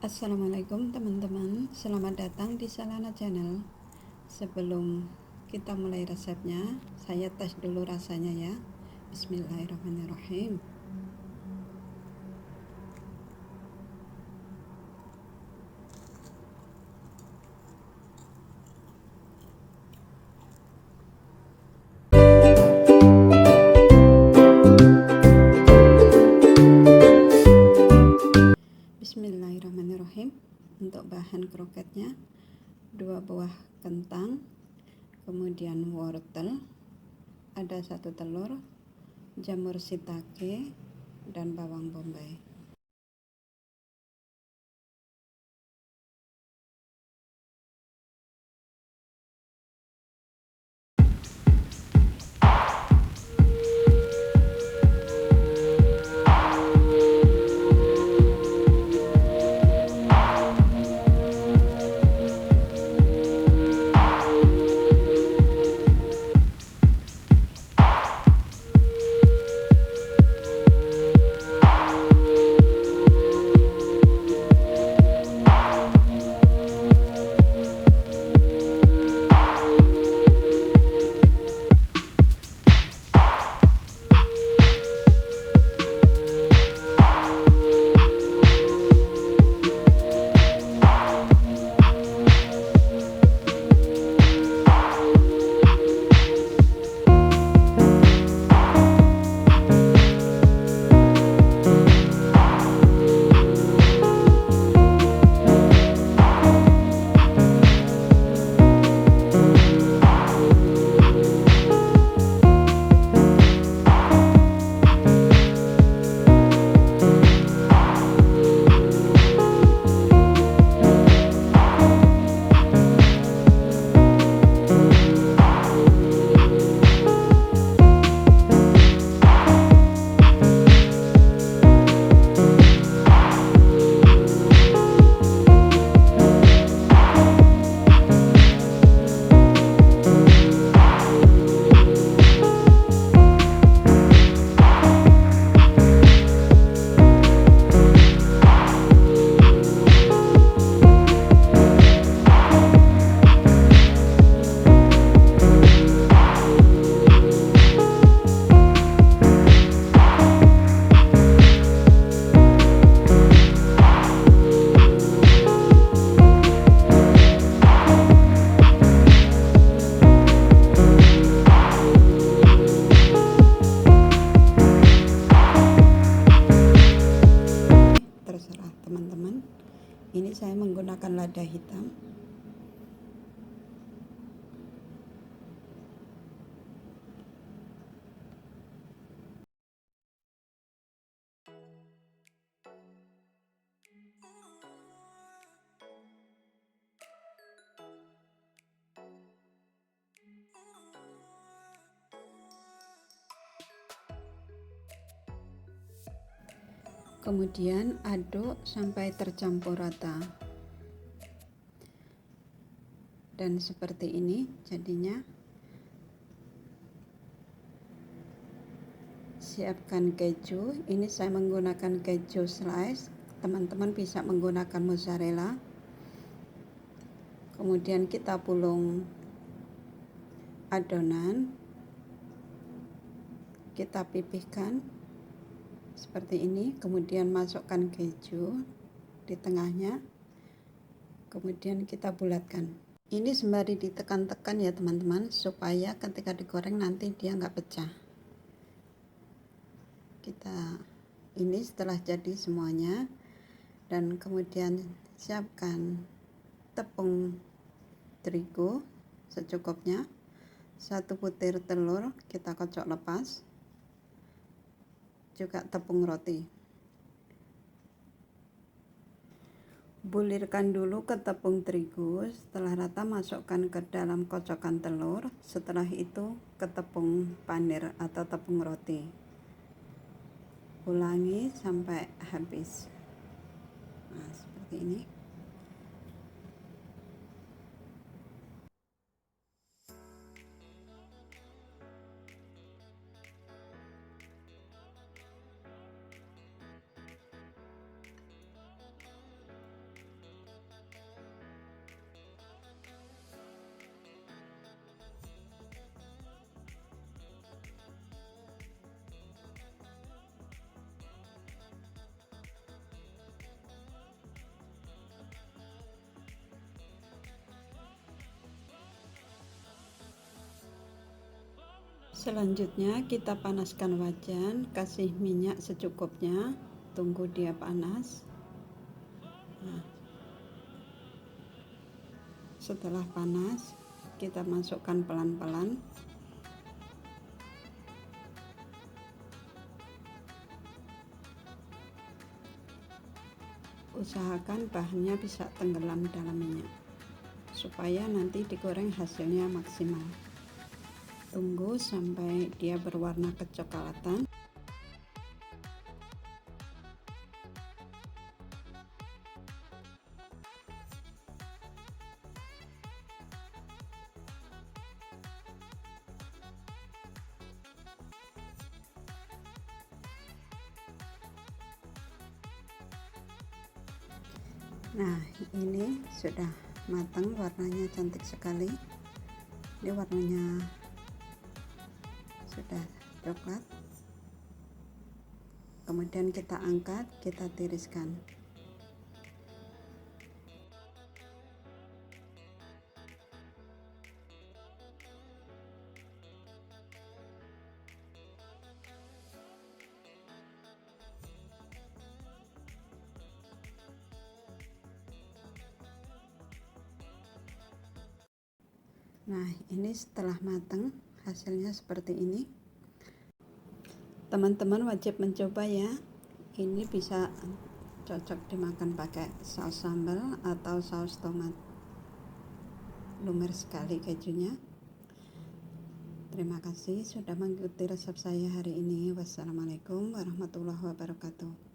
Assalamualaikum teman-teman, selamat datang di Salana Channel. Sebelum kita mulai resepnya, saya tes dulu rasanya ya. Bismillahirrahmanirrahim. Bismillahirrahmanirrahim. Untuk bahan kroketnya, 2 buah kentang, kemudian wortel, ada 1 telur, jamur sitake, dan bawang bombay. Terserah teman-teman, ini saya menggunakan lada hitam. Kemudian aduk sampai tercampur rata, dan seperti ini jadinya. Siapkan keju, ini saya menggunakan keju slice, teman-teman bisa menggunakan mozzarella. Kemudian kita pulung adonan, kita pipihkan seperti ini, kemudian masukkan keju di tengahnya, kemudian kita bulatkan. Ini sembari ditekan-tekan ya teman-teman, supaya ketika digoreng nanti dia nggak pecah. Ini setelah jadi semuanya, dan kemudian siapkan tepung terigu secukupnya, 1 butir telur kita kocok lepas, juga tepung roti. Bulirkan dulu ke tepung terigu, setelah rata masukkan ke dalam kocokan telur, setelah itu ke tepung panir atau tepung roti. Ulangi sampai habis. Nah, seperti ini. Selanjutnya kita panaskan wajan, kasih minyak secukupnya, tunggu dia panas. Nah, setelah panas kita masukkan pelan-pelan. Usahakan bahannya bisa tenggelam dalam minyak supaya nanti digoreng hasilnya maksimal. Tunggu sampai dia berwarna kecoklatan. Nah, ini sudah matang, warnanya cantik sekali. Ini warnanya sudah coklat. Kemudian kita angkat, kita tiriskan. Nah, ini setelah matang hasilnya seperti ini. Teman-teman wajib mencoba ya. Ini bisa cocok dimakan pakai saus sambal atau saus tomat. Lumer sekali kejunya. Terima kasih sudah mengikuti resep saya hari ini. Wassalamualaikum warahmatullahi wabarakatuh.